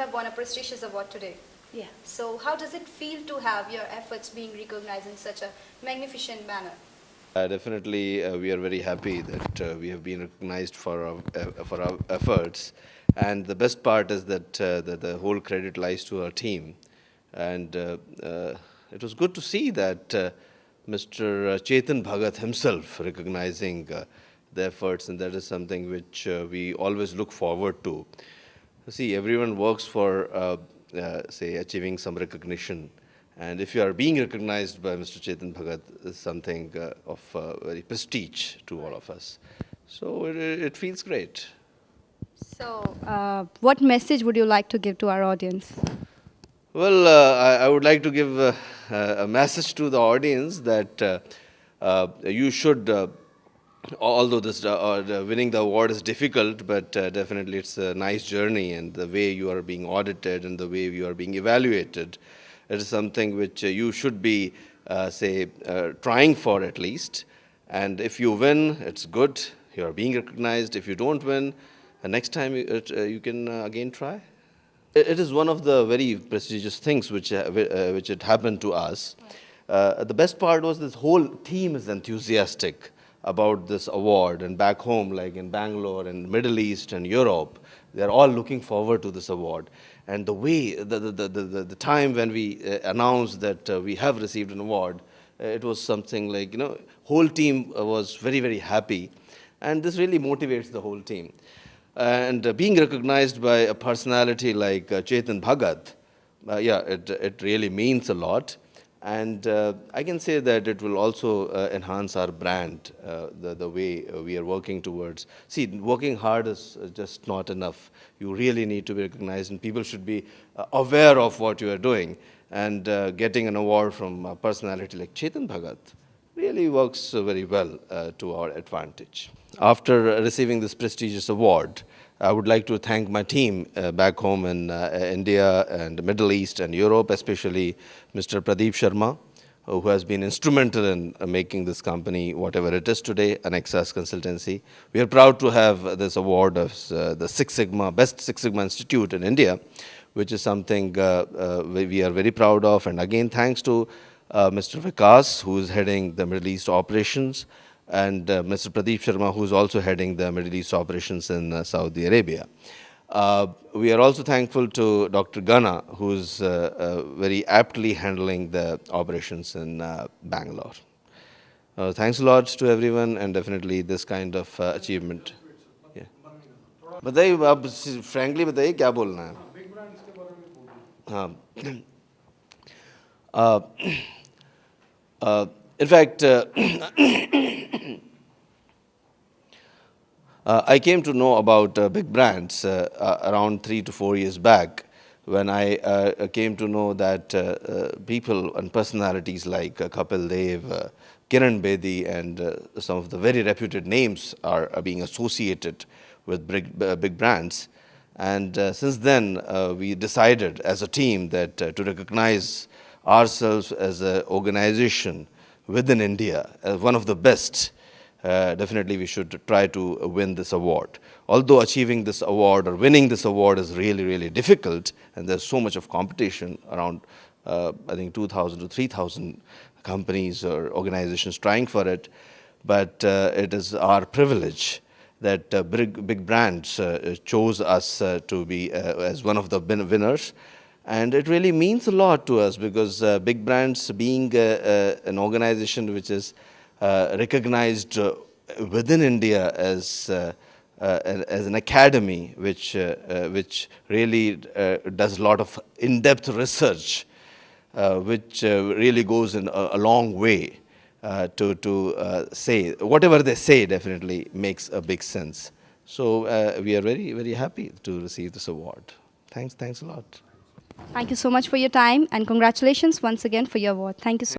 have won a prestigious award today. Yeah. So how does it feel to have your efforts being recognized in such a magnificent manner? Definitely, we are very happy that we have been recognized for our efforts, and the best part is that the whole credit lies to our team, and it was good to see that Mr. Chetan Bhagat himself recognizing the efforts, and that is something which we always look forward to. See, everyone works for, say, achieving some recognition. And if you are being recognized by Mr. Chetan Bhagat, is something of very prestige to all of us. So it feels great. So, what message would you like to give to our audience? Well, I would like to give a message to the audience that you should, although this winning the award is difficult, but definitely it's a nice journey, and the way you are being audited and the way you are being evaluated, it is something which you should be, say, trying for at least. And if you win, it's good. You are being recognized. If you don't win, next time you can again try. It is one of the very prestigious things which it happened to us. The best part was this whole team is enthusiastic about this award, and back home, like in Bangalore and Middle East and Europe, they're all looking forward to this award. And the way, the time when we announced that we have received an award, it was something like, whole team was very, very happy. And this really motivates the whole team. And being recognized by a personality like Chetan Bhagat, yeah, it really means a lot. And I can say that it will also enhance our brand, the way we are working towards. See, working hard is just not enough. You really need to be recognized, and people should be aware of what you are doing. And getting an award from a personality like Chetan Bhagat really works very well to our advantage. After receiving this prestigious award, I would like to thank my team back home in India and Middle East and Europe, especially Mr. Pradeep Sharma, who has been instrumental in making this company whatever it is today, Annexas Consultancy. We are proud to have this award of the Six Sigma, Best Six Sigma Institute in India, which is something we are very proud of. And again, thanks to Mr. Vikas, who is heading the Middle East operations, and Mr. Pradeep Sharma, who is also heading the Middle East operations in Saudi Arabia. We are also thankful to Dr. Ghana, who is very aptly handling the operations in Bangalore. Thanks a lot to everyone, and definitely this kind of achievement. Yeah. बताइए आप frankly बताइए क्या बोलना है? हाँ. In fact, I came to know about big brands around 3 to 4 years back, when I came to know that people and personalities like Kapil Dev, Kiran Bedi, and some of the very reputed names are being associated with big brands. And since then, we decided as a team that to recognize ourselves as an organization within India as one of the best, definitely we should try to win this award. Although achieving this award or winning this award is really, really difficult, and there's so much of competition around, I think 2,000 to 3,000 companies or organizations trying for it, but it is our privilege that big brands chose us to be as one of the winners. And it really means a lot to us, because big brands, being an organization which is recognized within India as an academy which really does a lot of in-depth research, which really goes in a long way to say whatever they say definitely makes a big sense. So we are very, very happy to receive this award. Thanks a lot. Thank you so much for your time, and congratulations once again for your award. Thank you so much.